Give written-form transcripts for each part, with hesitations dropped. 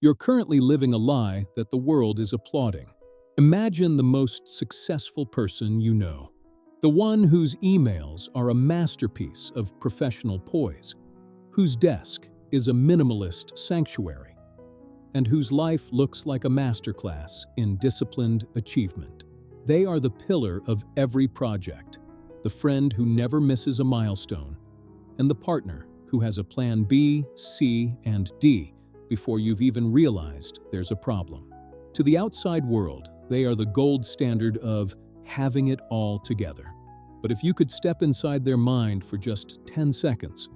You're currently living a lie that the world is applauding. Imagine the most successful person you know, the one whose emails are a masterpiece of professional poise, whose desk is a minimalist sanctuary, and whose life looks like a masterclass in disciplined achievement. They are the pillar of every project, the friend who never misses a milestone, and the partner who has a plan B, C, and D before you've even realized there's a problem. To the outside world, they are the gold standard of having it all together. But if you could step inside their mind for just 10 seconds,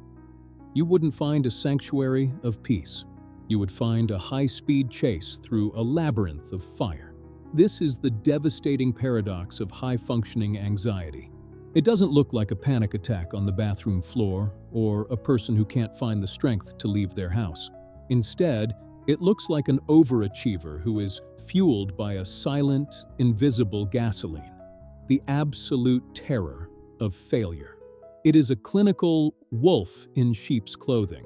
you wouldn't find a sanctuary of peace. You would find a high-speed chase through a labyrinth of fire. This is the devastating paradox of high-functioning anxiety. It doesn't look like a panic attack on the bathroom floor or a person who can't find the strength to leave their house. Instead, it looks like an overachiever who is fueled by a silent, invisible gasoline, the absolute terror of failure. It is a clinical wolf in sheep's clothing,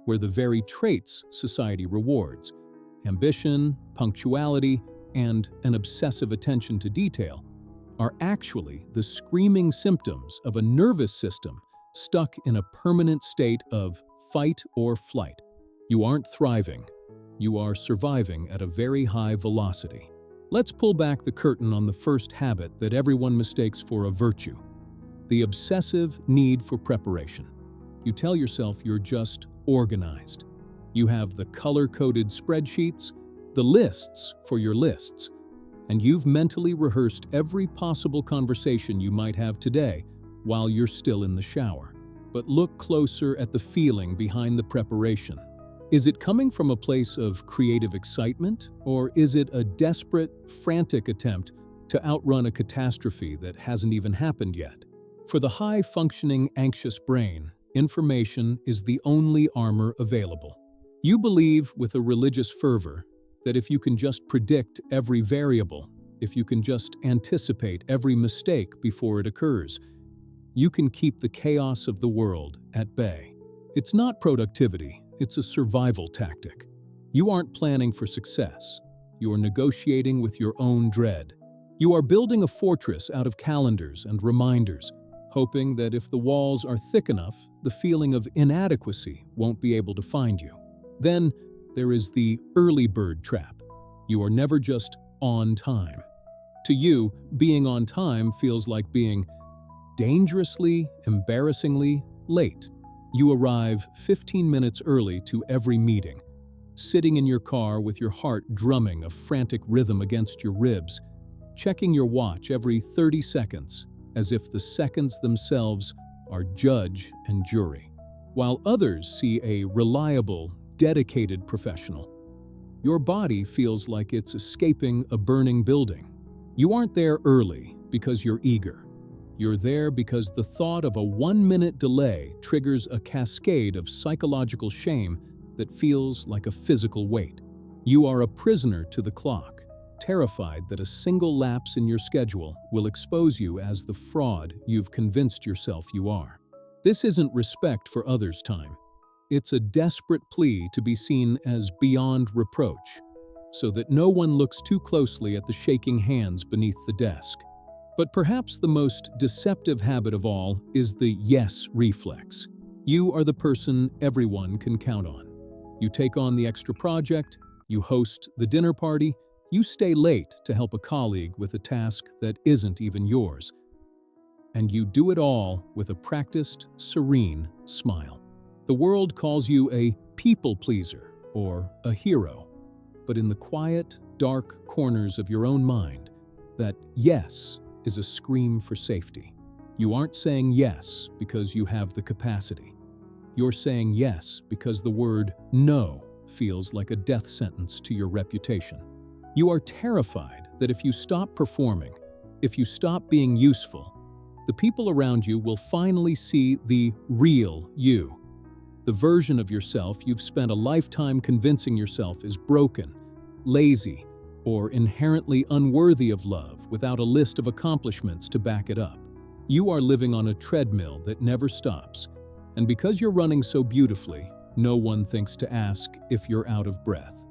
where the very traits society rewards, ambition, punctuality, and an obsessive attention to detail, are actually the screaming symptoms of a nervous system stuck in a permanent state of fight or flight. You aren't thriving. You are surviving at a very high velocity. Let's pull back the curtain on the first habit that everyone mistakes for a virtue: the obsessive need for preparation. You tell yourself you're just organized. You have the color-coded spreadsheets, the lists for your lists, and you've mentally rehearsed every possible conversation you might have today while you're still in the shower. But look closer at the feeling behind the preparation. Is it coming from a place of creative excitement, or is it a desperate, frantic attempt to outrun a catastrophe that hasn't even happened yet? For the high-functioning, anxious brain, information is the only armor available. You believe with a religious fervor that if you can just predict every variable, if you can just anticipate every mistake before it occurs, you can keep the chaos of the world at bay. It's not productivity, it's a survival tactic. You aren't planning for success. You are negotiating with your own dread. You are building a fortress out of calendars and reminders, hoping that if the walls are thick enough, the feeling of inadequacy won't be able to find you. Then there is the early bird trap. You are never just on time. To you, being on time feels like being dangerously, embarrassingly late. You arrive 15 minutes early to every meeting, sitting in your car with your heart drumming a frantic rhythm against your ribs, checking your watch every 30 seconds as if the seconds themselves are judge and jury. While others see a reliable, dedicated professional, your body feels like it's escaping a burning building. You aren't there early because you're eager. You're there because the thought of a 1-minute delay triggers a cascade of psychological shame that feels like a physical weight. You are a prisoner to the clock, terrified that a single lapse in your schedule will expose you as the fraud you've convinced yourself you are. This isn't respect for others' time. It's a desperate plea to be seen as beyond reproach, so that no one looks too closely at the shaking hands beneath the desk. But perhaps the most deceptive habit of all is the yes reflex. You are the person everyone can count on. You take on the extra project, you host the dinner party, you stay late to help a colleague with a task that isn't even yours. And you do it all with a practiced, serene smile. The world calls you a people pleaser or a hero, but in the quiet, dark corners of your own mind, that yes is a scream for safety. You aren't saying yes because you have the capacity. You're saying yes because the word no feels like a death sentence to your reputation. You are terrified that if you stop performing, if you stop being useful, the people around you will finally see the real you. The version of yourself you've spent a lifetime convincing yourself is broken, lazy, or inherently unworthy of love without a list of accomplishments to back it up. You are living on a treadmill that never stops, and because you're running so beautifully, no one thinks to ask if you're out of breath.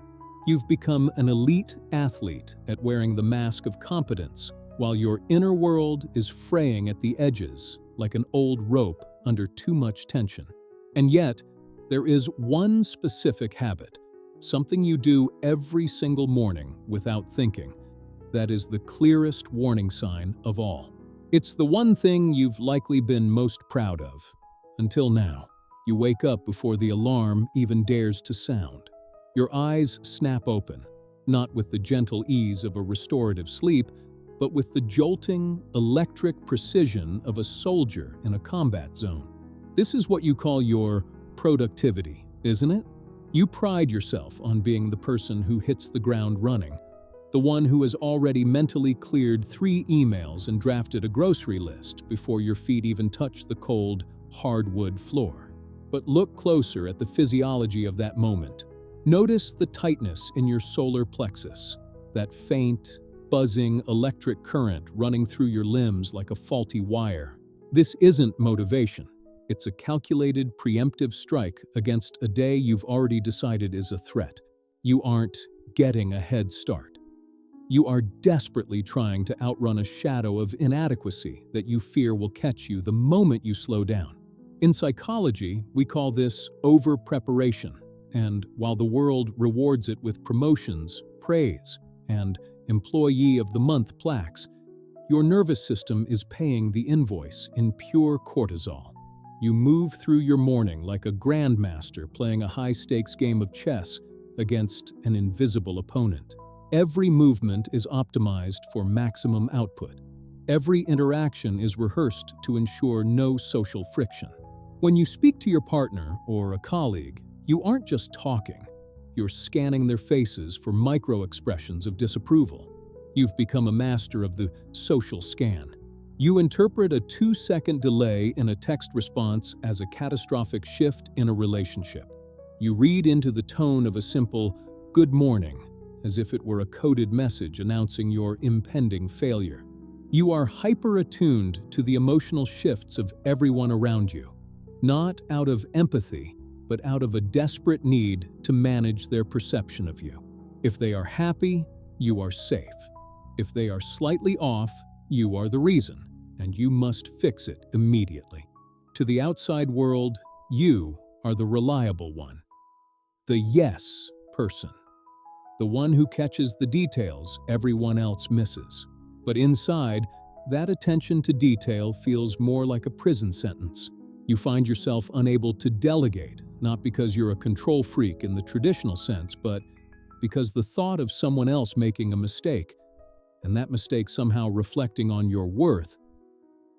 You've become an elite athlete at wearing the mask of competence, while your inner world is fraying at the edges like an old rope under too much tension. And yet, there is one specific habit, something you do every single morning without thinking, that is the clearest warning sign of all. It's the one thing you've likely been most proud of. Until now, you wake up before the alarm even dares to sound. Your eyes snap open, not with the gentle ease of a restorative sleep, but with the jolting, electric precision of a soldier in a combat zone. This is what you call your productivity, isn't it? You pride yourself on being the person who hits the ground running, the one who has already mentally cleared 3 emails and drafted a grocery list before your feet even touch the cold, hardwood floor. But look closer at the physiology of that moment. Notice the tightness in your solar plexus, that faint, buzzing electric current running through your limbs like a faulty wire. This isn't motivation. It's a calculated, preemptive strike against a day you've already decided is a threat. You aren't getting a head start. You are desperately trying to outrun a shadow of inadequacy that you fear will catch you the moment you slow down. In psychology, we call this over-preparation, and while the world rewards it with promotions, praise, and Employee of the Month plaques, your nervous system is paying the invoice in pure cortisol. You move through your morning like a grandmaster playing a high-stakes game of chess against an invisible opponent. Every movement is optimized for maximum output. Every interaction is rehearsed to ensure no social friction. When you speak to your partner or a colleague, you aren't just talking. You're scanning their faces for micro-expressions of disapproval. You've become a master of the social scan. You interpret a 2-second delay in a text response as a catastrophic shift in a relationship. You read into the tone of a simple "good morning" as if it were a coded message announcing your impending failure. You are hyper-attuned to the emotional shifts of everyone around you, not out of empathy, but out of a desperate need to manage their perception of you. If they are happy, you are safe. If they are slightly off, you are the reason, and you must fix it immediately. To the outside world, you are the reliable one, the yes person, the one who catches the details everyone else misses. But inside, that attention to detail feels more like a prison sentence. You find yourself unable to delegate, not because you're a control freak in the traditional sense, but because the thought of someone else making a mistake, and that mistake somehow reflecting on your worth,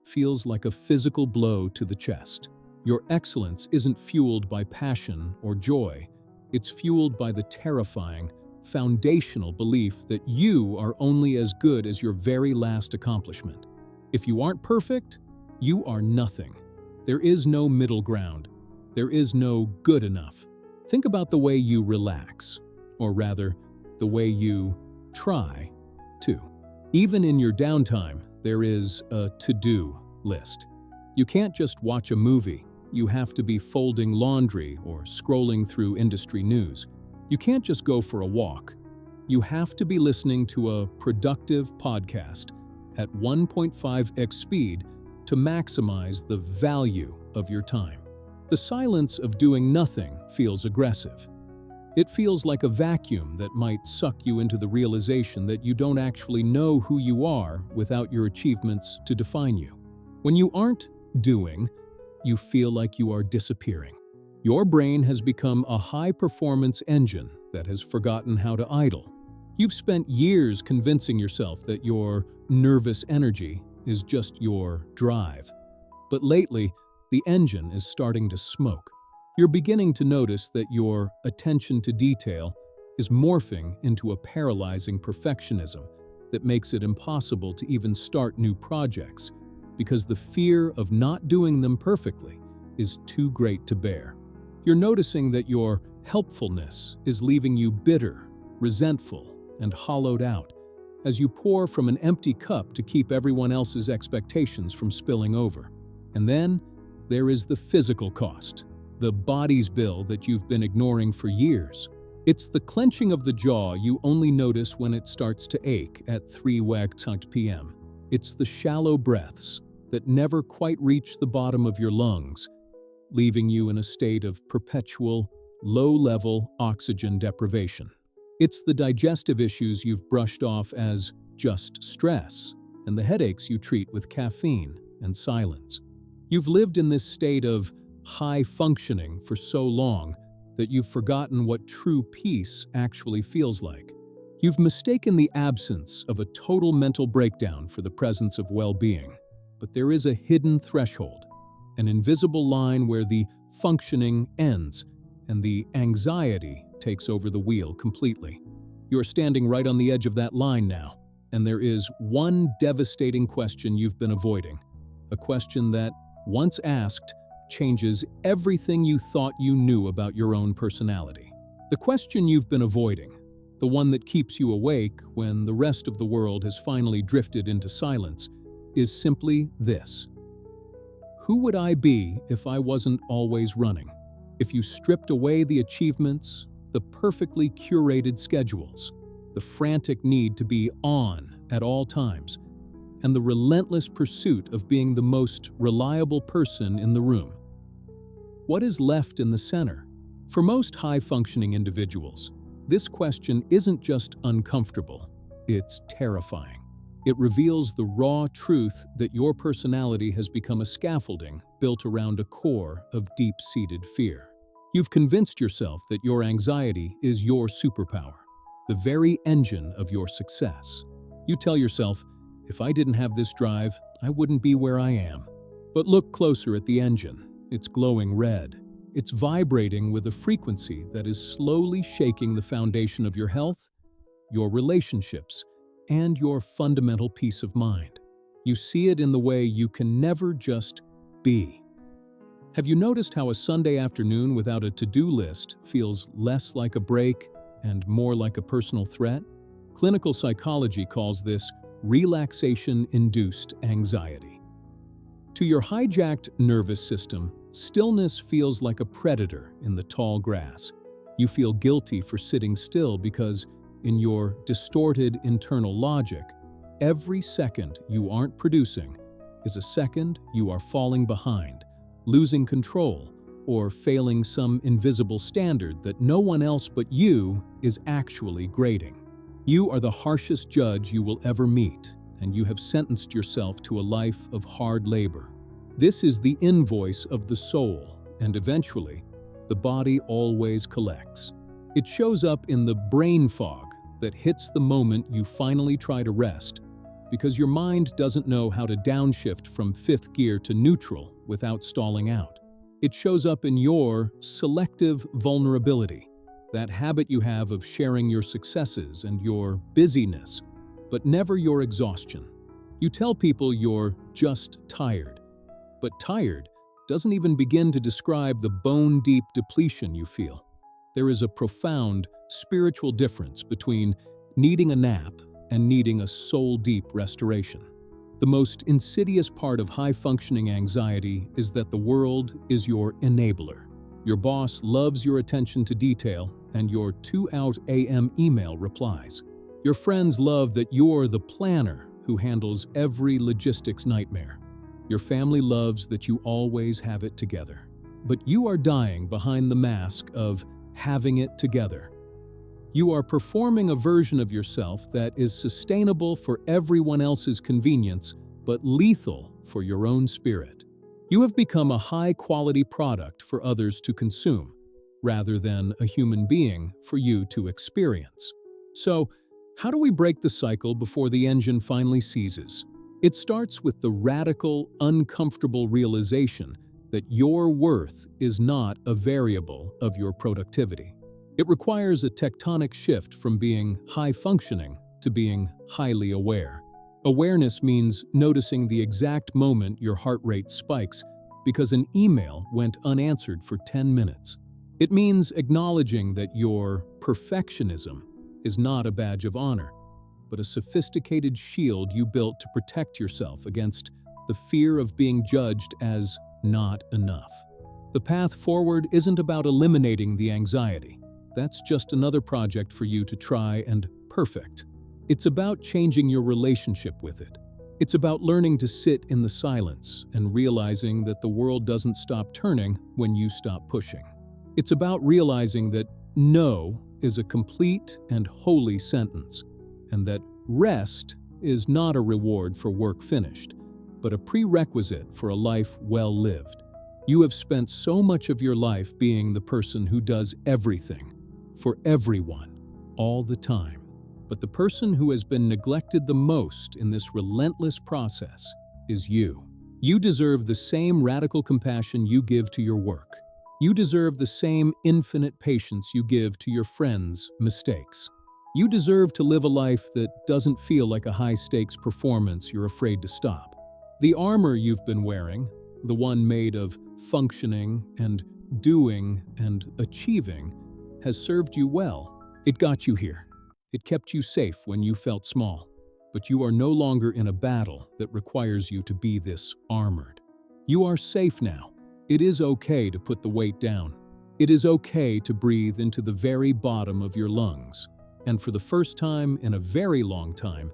feels like a physical blow to the chest. Your excellence isn't fueled by passion or joy. It's fueled by the terrifying, foundational belief that you are only as good as your very last accomplishment. If you aren't perfect, you are nothing. There is no middle ground. There is no good enough. Think about the way you relax, or rather, the way you try to. Even in your downtime, there is a to-do list. You can't just watch a movie. You have to be folding laundry or scrolling through industry news. You can't just go for a walk. You have to be listening to a productive podcast at 1.5x speed to maximize the value of your time. The silence of doing nothing feels aggressive. It feels like a vacuum that might suck you into the realization that you don't actually know who you are without your achievements to define you. When you aren't doing, you feel like you are disappearing. Your brain has become a high-performance engine that has forgotten how to idle. You've spent years convincing yourself that your nervous energy is just your drive. But lately, the engine is starting to smoke. You're beginning to notice that your attention to detail is morphing into a paralyzing perfectionism that makes it impossible to even start new projects because the fear of not doing them perfectly is too great to bear. You're noticing that your helpfulness is leaving you bitter, resentful, and hollowed out as you pour from an empty cup to keep everyone else's expectations from spilling over. And then there is the physical cost, the body's bill that you've been ignoring for years. It's the clenching of the jaw you only notice when it starts to ache at 3:00 p.m. It's the shallow breaths that never quite reach the bottom of your lungs, leaving you in a state of perpetual, low-level oxygen deprivation. It's the digestive issues you've brushed off as just stress, and the headaches you treat with caffeine and silence. You've lived in this state of high functioning for so long that you've forgotten what true peace actually feels like. You've mistaken the absence of a total mental breakdown for the presence of well-being. But there is a hidden threshold, an invisible line where the functioning ends and the anxiety takes over the wheel completely. You're standing right on the edge of that line now, and there is one devastating question you've been avoiding. A question that, once asked, changes everything you thought you knew about your own personality. The question you've been avoiding, the one that keeps you awake when the rest of the world has finally drifted into silence, is simply this: who would I be if I wasn't always running? If you stripped away the achievements, the perfectly curated schedules, the frantic need to be on at all times, and the relentless pursuit of being the most reliable person in the room, what is left in the center? For most high-functioning individuals, this question isn't just uncomfortable, it's terrifying. It reveals the raw truth that your personality has become a scaffolding built around a core of deep-seated fear. You've convinced yourself that your anxiety is your superpower, the very engine of your success. You tell yourself, if I didn't have this drive, I wouldn't be where I am. But look closer at the engine. It's glowing red. It's vibrating with a frequency that is slowly shaking the foundation of your health, your relationships, and your fundamental peace of mind. You see it in the way you can never just be. Have you noticed how a Sunday afternoon without a to-do list feels less like a break and more like a personal threat? Clinical psychology calls this relaxation-induced anxiety. To your hijacked nervous system, stillness feels like a predator in the tall grass. You feel guilty for sitting still because, in your distorted internal logic, every second you aren't producing is a second you are falling behind, losing control, or failing some invisible standard that no one else but you is actually grading. You are the harshest judge you will ever meet, and you have sentenced yourself to a life of hard labor. This is the invoice of the soul, and eventually, the body always collects. It shows up in the brain fog that hits the moment you finally try to rest, because your mind doesn't know how to downshift from fifth gear to neutral without stalling out. It shows up in your selective vulnerability, that habit you have of sharing your successes and your busyness, but never your exhaustion. You tell people you're just tired, but tired doesn't even begin to describe the bone-deep depletion you feel. There is a profound spiritual difference between needing a nap and needing a soul-deep restoration. The most insidious part of high-functioning anxiety is that the world is your enabler. Your boss loves your attention to detail and your 2 a.m. email replies. Your friends love that you're the planner who handles every logistics nightmare. Your family loves that you always have it together. But you are dying behind the mask of having it together. You are performing a version of yourself that is sustainable for everyone else's convenience, but lethal for your own spirit. You have become a high-quality product for others to consume, rather than a human being for you to experience. So, how do we break the cycle before the engine finally seizes? It starts with the radical, uncomfortable realization that your worth is not a variable of your productivity. It requires a tectonic shift from being high-functioning to being highly aware. Awareness means noticing the exact moment your heart rate spikes because an email went unanswered for 10 minutes. It means acknowledging that your perfectionism is not a badge of honor, but a sophisticated shield you built to protect yourself against the fear of being judged as not enough. The path forward isn't about eliminating the anxiety. that's just another project for you to try and perfect. It's about changing your relationship with it. It's about learning to sit in the silence and realizing that the world doesn't stop turning when you stop pushing. It's about realizing that no is a complete and holy sentence, and that rest is not a reward for work finished, but a prerequisite for a life well lived. You have spent so much of your life being the person who does everything, for everyone, all the time. But the person who has been neglected the most in this relentless process is you. You deserve the same radical compassion you give to your work. You deserve the same infinite patience you give to your friends' mistakes. You deserve to live a life that doesn't feel like a high-stakes performance you're afraid to stop. The armor you've been wearing, the one made of functioning and doing and achieving, has served you well. It got you here. It kept you safe when you felt small. But you are no longer in a battle that requires you to be this armored. You are safe now. It is okay to put the weight down. It is okay to breathe into the very bottom of your lungs. And for the first time in a very long time,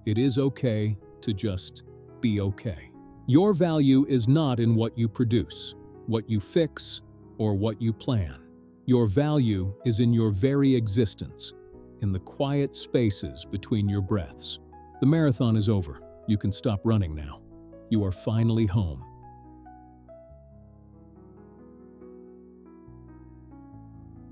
it is okay to just be okay. Your value is not in what you produce, what you fix, or what you plan. Your value is in your very existence, in the quiet spaces between your breaths. The marathon is over. You can stop running now. You are finally home.